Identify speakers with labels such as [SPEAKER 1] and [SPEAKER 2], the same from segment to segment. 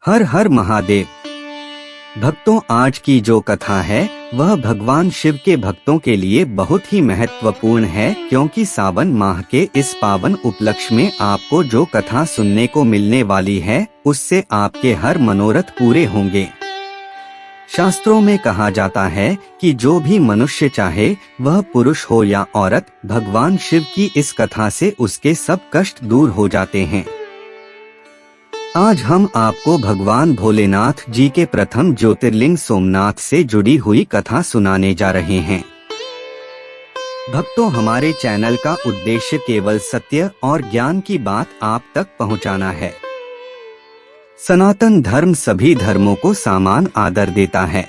[SPEAKER 1] हर हर महादेव। भक्तों, आज की जो कथा है वह भगवान शिव के भक्तों के लिए बहुत ही महत्वपूर्ण है, क्योंकि सावन माह के इस पावन उपलक्ष्य में आपको जो कथा सुनने को मिलने वाली है उससे आपके हर मनोरथ पूरे होंगे। शास्त्रों में कहा जाता है कि जो भी मनुष्य चाहे, वह पुरुष हो या औरत, भगवान शिव की इस कथा से उसके सब कष्ट दूर हो जाते हैं। आज हम आपको भगवान भोलेनाथ जी के प्रथम ज्योतिर्लिंग सोमनाथ से जुड़ी हुई कथा सुनाने जा रहे हैं। भक्तों, हमारे चैनल का उद्देश्य केवल सत्य और ज्ञान की बात आप तक पहुंचाना है। सनातन धर्म सभी धर्मों को समान आदर देता है।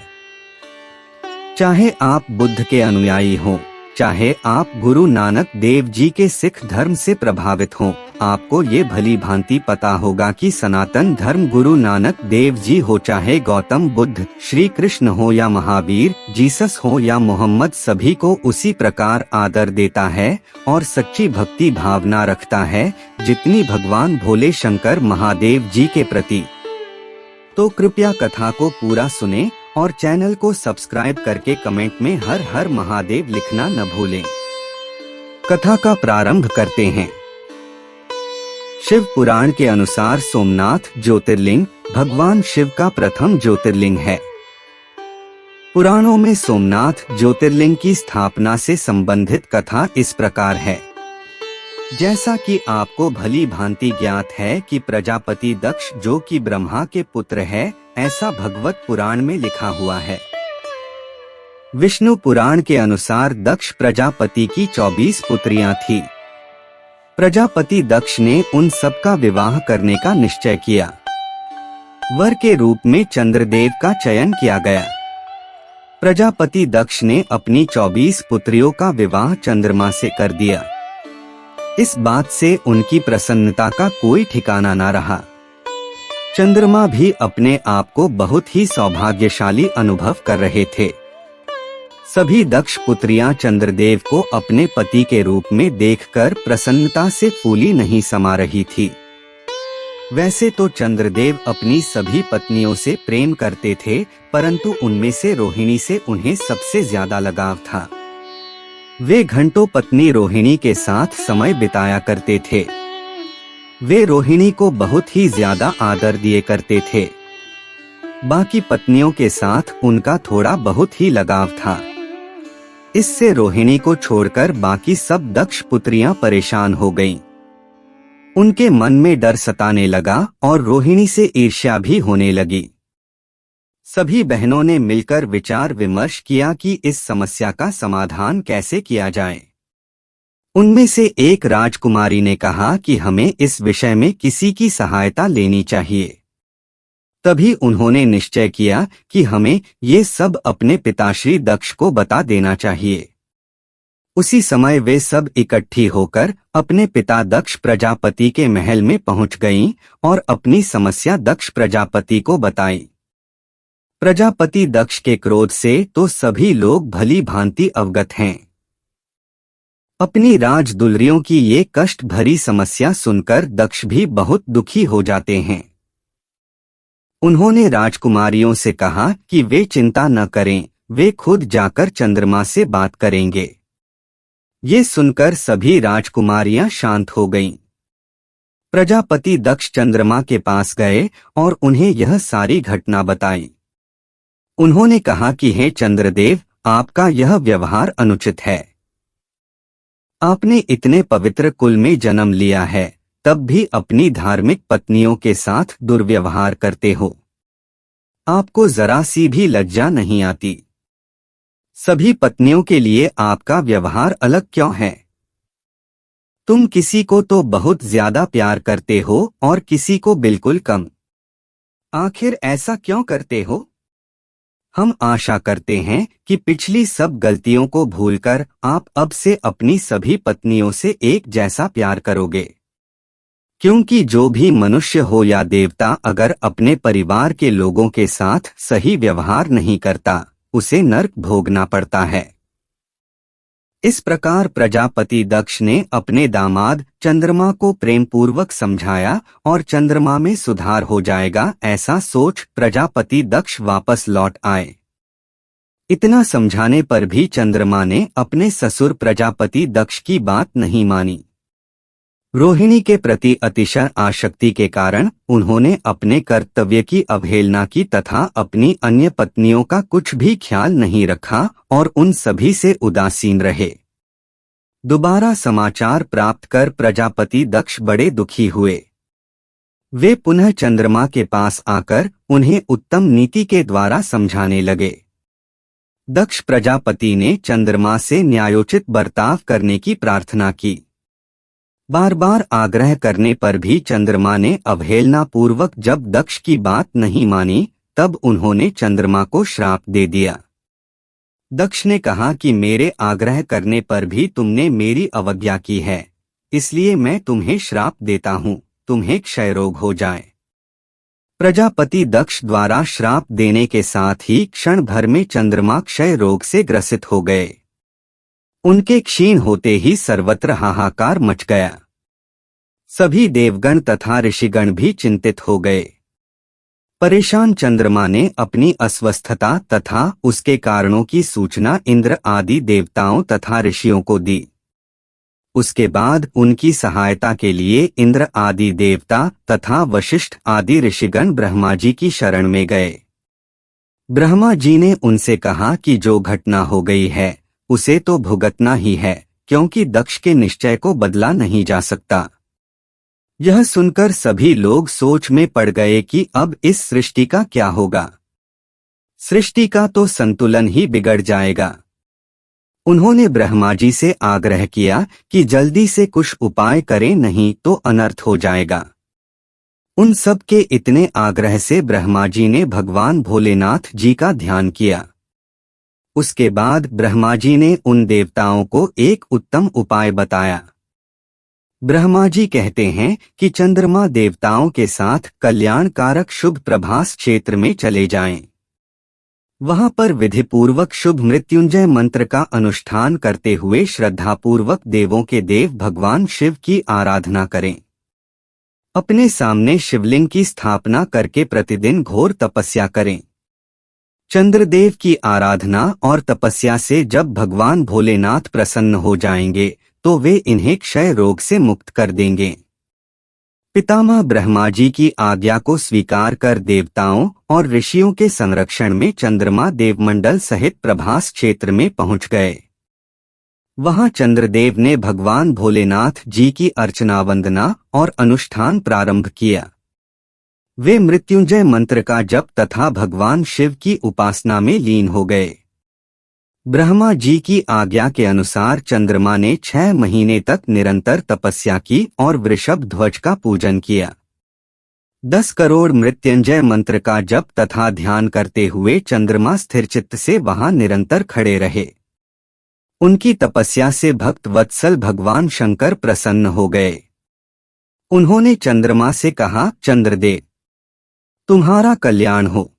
[SPEAKER 1] चाहे आप बुद्ध के अनुयायी हो, चाहे आप गुरु नानक देव जी के सिख धर्म से प्रभावित हों, आपको ये भली भांति पता होगा कि सनातन धर्म गुरु नानक देव जी हो, चाहे गौतम बुद्ध, श्री कृष्ण हो या महावीर, जीसस हो या मोहम्मद, सभी को उसी प्रकार आदर देता है और सच्ची भक्ति भावना रखता है जितनी भगवान भोले शंकर महादेव जी के प्रति। तो कृपया कथा को पूरा सुने और चैनल को सब्सक्राइब करके कमेंट में हर हर महादेव लिखना न भूलें। कथा का प्रारंभ करते हैं। शिव पुराण के अनुसार सोमनाथ ज्योतिर्लिंग भगवान शिव का प्रथम ज्योतिर्लिंग है। पुराणों में सोमनाथ ज्योतिर्लिंग की स्थापना से संबंधित कथा इस प्रकार है। जैसा कि आपको भली भांति ज्ञात है कि प्रजापति दक्ष, जो कि ब्रह्मा के पुत्र है, ऐसा भगवत पुराण में लिखा हुआ है। विष्णु पुराण के अनुसार दक्ष प्रजापति की 24 पुत्रियां थी। प्रजापति दक्ष ने उन सब का विवाह करने का निश्चय किया। वर के रूप में चंद्रदेव का चयन किया गया। प्रजापति दक्ष ने अपनी 24 पुत्रियों का विवाह चंद्रमा से कर दिया। इस बात से उनकी प्रसन्नता का कोई ठिकाना न रहा। चंद्रमा भी अपने आप को बहुत ही सौभाग्यशाली अनुभव कर रहे थे। सभी दक्ष पुत्रियां चंद्रदेव को अपने पति के रूप में देखकर प्रसन्नता से फूली नहीं समा रही थी। वैसे तो चंद्रदेव अपनी सभी पत्नियों से प्रेम करते थे, परंतु उनमें से रोहिणी से उन्हें सबसे ज्यादा लगाव था। वे घंटों पत्नी रोहिणी के साथ समय बिताया करते थे। वे रोहिणी को बहुत ही ज्यादा आदर दिए करते थे। बाकी पत्नियों के साथ उनका थोड़ा बहुत ही लगाव था। इससे रोहिणी को छोड़कर बाकी सब दक्ष पुत्रियां परेशान हो गईं। उनके मन में डर सताने लगा और रोहिणी से ईर्ष्या भी होने लगी। सभी बहनों ने मिलकर विचार विमर्श किया कि इस समस्या का समाधान कैसे किया जाए। उनमें से एक राजकुमारी ने कहा कि हमें इस विषय में किसी की सहायता लेनी चाहिए। तभी उन्होंने निश्चय किया कि हमें ये सब अपने पिताश्री दक्ष को बता देना चाहिए। उसी समय वे सब इकट्ठी होकर अपने पिता दक्ष प्रजापति के महल में पहुंच गईं और अपनी समस्या दक्ष प्रजापति को बताई। प्रजापति दक्ष के क्रोध से तो सभी लोग भली भांति अवगत हैं। अपनी राजदुलरियों की ये कष्ट भरी समस्या सुनकर दक्ष भी बहुत दुखी हो जाते हैं। उन्होंने राजकुमारियों से कहा कि वे चिंता न करें, वे खुद जाकर चंद्रमा से बात करेंगे। ये सुनकर सभी राजकुमारियां शांत हो गईं। प्रजापति दक्ष चंद्रमा के पास गए और उन्हें यह सारी घटना बताई। उन्होंने कहा कि हे चंद्रदेव, आपका यह व्यवहार अनुचित है। आपने इतने पवित्र कुल में जन्म लिया है, तब भी अपनी धार्मिक पत्नियों के साथ दुर्व्यवहार करते हो। आपको जरा सी भी लज्जा नहीं आती। सभी पत्नियों के लिए आपका व्यवहार अलग क्यों है? तुम किसी को तो बहुत ज्यादा प्यार करते हो और किसी को बिल्कुल कम। आखिर ऐसा क्यों करते हो? हम आशा करते हैं कि पिछली सब गलतियों को भूलकर आप अब से अपनी सभी पत्नियों से एक जैसा प्यार करोगे, क्योंकि जो भी मनुष्य हो या देवता अगर अपने परिवार के लोगों के साथ सही व्यवहार नहीं करता, उसे नर्क भोगना पड़ता है। इस प्रकार प्रजापति दक्ष ने अपने दामाद चंद्रमा को प्रेम पूर्वक समझाया और चंद्रमा में सुधार हो जाएगा ऐसा सोच प्रजापति दक्ष वापस लौट आए। इतना समझाने पर भी चंद्रमा ने अपने ससुर प्रजापति दक्ष की बात नहीं मानी। रोहिणी के प्रति अतिशय आसक्ति के कारण उन्होंने अपने कर्तव्य की अवहेलना की तथा अपनी अन्य पत्नियों का कुछ भी ख्याल नहीं रखा और उन सभी से उदासीन रहे। दोबारा समाचार प्राप्त कर प्रजापति दक्ष बड़े दुखी हुए। वे पुनः चंद्रमा के पास आकर उन्हें उत्तम नीति के द्वारा समझाने लगे। दक्ष प्रजापति ने चंद्रमा से न्यायोचित बर्ताव करने की प्रार्थना की। बार बार आग्रह करने पर भी चंद्रमा ने अवहेलना पूर्वक जब दक्ष की बात नहीं मानी, तब उन्होंने चंद्रमा को श्राप दे दिया। दक्ष ने कहा कि मेरे आग्रह करने पर भी तुमने मेरी अवज्ञा की है, इसलिए मैं तुम्हें श्राप देता हूँ, तुम्हें क्षय रोग हो जाए। प्रजापति दक्ष द्वारा श्राप देने के साथ ही क्षण भर में चंद्रमा क्षय रोग से ग्रसित हो गए। उनके क्षीण होते ही सर्वत्र हाहाकार मच गया। सभी देवगण तथा ऋषिगण भी चिंतित हो गए। परेशान चंद्रमा ने अपनी अस्वस्थता तथा उसके कारणों की सूचना इंद्र आदि देवताओं तथा ऋषियों को दी। उसके बाद उनकी सहायता के लिए इंद्र आदि देवता तथा वशिष्ठ आदि ऋषिगण ब्रह्मा जी की शरण में गए। ब्रह्मा जी ने उनसे कहा कि जो घटना हो गई है उसे तो भुगतना ही है, क्योंकि दक्ष के निश्चय को बदला नहीं जा सकता। यह सुनकर सभी लोग सोच में पड़ गए कि अब इस सृष्टि का क्या होगा। सृष्टि का तो संतुलन ही बिगड़ जाएगा। उन्होंने ब्रह्मा जी से आग्रह किया कि जल्दी से कुछ उपाय करें, नहीं तो अनर्थ हो जाएगा। उन सब के इतने आग्रह से ब्रह्मा जी ने भगवान भोलेनाथ जी का ध्यान किया। उसके बाद ब्रह्मा जी ने उन देवताओं को एक उत्तम उपाय बताया। ब्रह्मा जी कहते हैं कि चंद्रमा देवताओं के साथ कल्याणकारक शुभ प्रभास क्षेत्र में चले जाएं। वहां पर विधिपूर्वक शुभ मृत्युंजय मंत्र का अनुष्ठान करते हुए श्रद्धापूर्वक देवों के देव भगवान शिव की आराधना करें। अपने सामने शिवलिंग की स्थापना करके प्रतिदिन घोर तपस्या करें। चंद्रदेव की आराधना और तपस्या से जब भगवान भोलेनाथ प्रसन्न हो जाएंगे तो वे इन्हें क्षय रोग से मुक्त कर देंगे। पितामह ब्रह्मा जी की आज्ञा को स्वीकार कर देवताओं और ऋषियों के संरक्षण में चंद्रमा देवमंडल सहित प्रभास क्षेत्र में पहुंच गए। वहां चंद्रदेव ने भगवान भोलेनाथ जी की अर्चना वंदना और अनुष्ठान प्रारंभ किया। वे मृत्युंजय मंत्र का जप तथा भगवान शिव की उपासना में लीन हो गए। ब्रह्मा जी की आज्ञा के अनुसार चंद्रमा ने 6 महीने तक निरंतर तपस्या की और वृषभ ध्वज का पूजन किया। 10 करोड़ मृत्युंजय मंत्र का जप तथा ध्यान करते हुए चंद्रमा स्थिरचित्त से वहां निरंतर खड़े रहे। उनकी तपस्या से भक्त वत्सल भगवान शंकर प्रसन्न हो गए। उन्होंने चंद्रमा से कहा, चंद्रदेव, तुम्हारा कल्याण हो।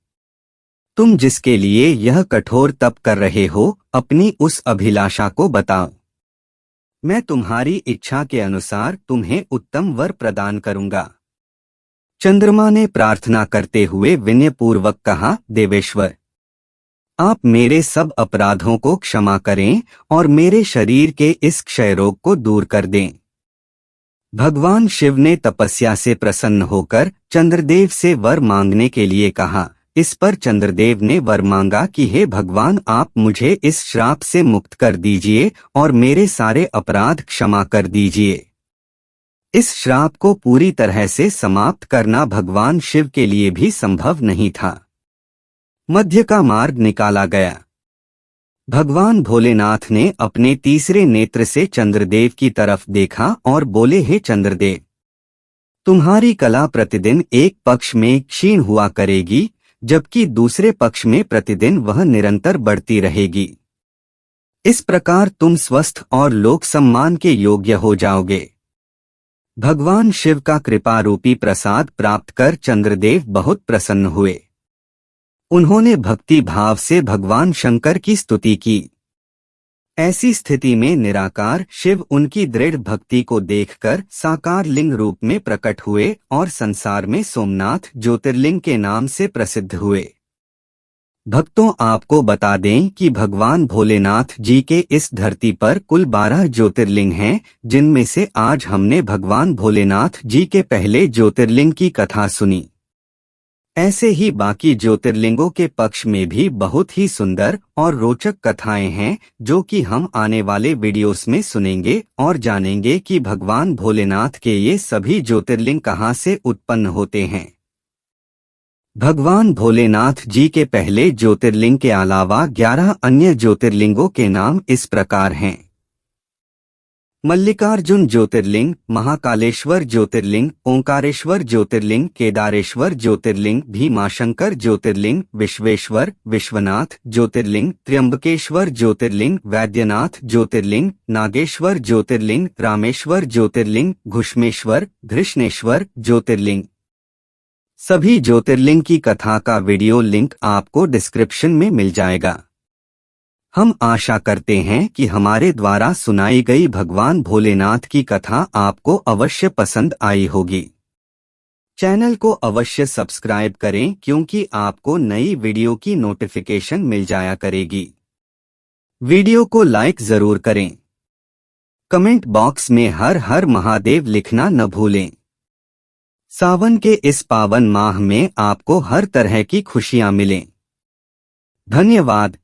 [SPEAKER 1] तुम जिसके लिए यह कठोर तप कर रहे हो, अपनी उस अभिलाषा को बताओ। मैं तुम्हारी इच्छा के अनुसार तुम्हें उत्तम वर प्रदान करूंगा। चंद्रमा ने प्रार्थना करते हुए विनयपूर्वक कहा, देवेश्वर, आप मेरे सब अपराधों को क्षमा करें और मेरे शरीर के इस क्षय रोग को दूर कर दें। भगवान शिव ने तपस्या से प्रसन्न होकर चंद्रदेव से वर मांगने के लिए कहा। इस पर चंद्रदेव ने वर मांगा कि हे भगवान, आप मुझे इस श्राप से मुक्त कर दीजिए और मेरे सारे अपराध क्षमा कर दीजिए। इस श्राप को पूरी तरह से समाप्त करना भगवान शिव के लिए भी संभव नहीं था। मध्य का मार्ग निकाला गया। भगवान भोलेनाथ ने अपने तीसरे नेत्र से चंद्रदेव की तरफ देखा और बोले, हे चंद्रदेव, तुम्हारी कला प्रतिदिन एक पक्ष में क्षीण हुआ करेगी, जबकि दूसरे पक्ष में प्रतिदिन वह निरंतर बढ़ती रहेगी। इस प्रकार तुम स्वस्थ और लोक सम्मान के योग्य हो जाओगे। भगवान शिव का कृपा रूपी प्रसाद प्राप्त कर चंद्रदेव बहुत प्रसन्न हुए। उन्होंने भक्ति भाव से भगवान शंकर की स्तुति की। ऐसी स्थिति में निराकार शिव उनकी दृढ़ भक्ति को देखकर साकार लिंग रूप में प्रकट हुए और संसार में सोमनाथ ज्योतिर्लिंग के नाम से प्रसिद्ध हुए। भक्तों, आपको बता दें कि भगवान भोलेनाथ जी के इस धरती पर कुल 12 ज्योतिर्लिंग हैं, जिनमें से आज हमने भगवान भोलेनाथ जी के पहले ज्योतिर्लिंग की कथा सुनी। ऐसे ही बाकी ज्योतिर्लिंगों के पक्ष में भी बहुत ही सुंदर और रोचक कथाएं हैं, जो कि हम आने वाले वीडियोस में सुनेंगे और जानेंगे कि भगवान भोलेनाथ के ये सभी ज्योतिर्लिंग कहां से उत्पन्न होते हैं। भगवान भोलेनाथ जी के पहले ज्योतिर्लिंग के अलावा 11 अन्य ज्योतिर्लिंगों के नाम इस प्रकार हैं। मल्लिकार्जुन ज्योतिर्लिंग, महाकालेश्वर ज्योतिर्लिंग, ओंकारेश्वर ज्योतिर्लिंग, केदारेश्वर ज्योतिर्लिंग, भीमाशंकर ज्योतिर्लिंग, विश्वेश्वर, विश्वनाथ ज्योतिर्लिंग, त्र्यंबकेश्वर ज्योतिर्लिंग, वैद्यनाथ ज्योतिर्लिंग, नागेश्वर ज्योतिर्लिंग, रामेश्वर ज्योतिर्लिंग, घुष्मेश्वर, धृष्णेश्वर ज्योतिर्लिंग। सभी ज्योतिर्लिंग की कथा का वीडियो लिंक आपको डिस्क्रिप्शन में मिल जाएगा। हम आशा करते हैं कि हमारे द्वारा सुनाई गई भगवान भोलेनाथ की कथा आपको अवश्य पसंद आई होगी। चैनल को अवश्य सब्सक्राइब करें, क्योंकि आपको नई वीडियो की नोटिफिकेशन मिल जाया करेगी। वीडियो को लाइक जरूर करें। कमेंट बॉक्स में हर हर महादेव लिखना न भूलें। सावन के इस पावन माह में आपको हर तरह की खुशियां मिलें। धन्यवाद।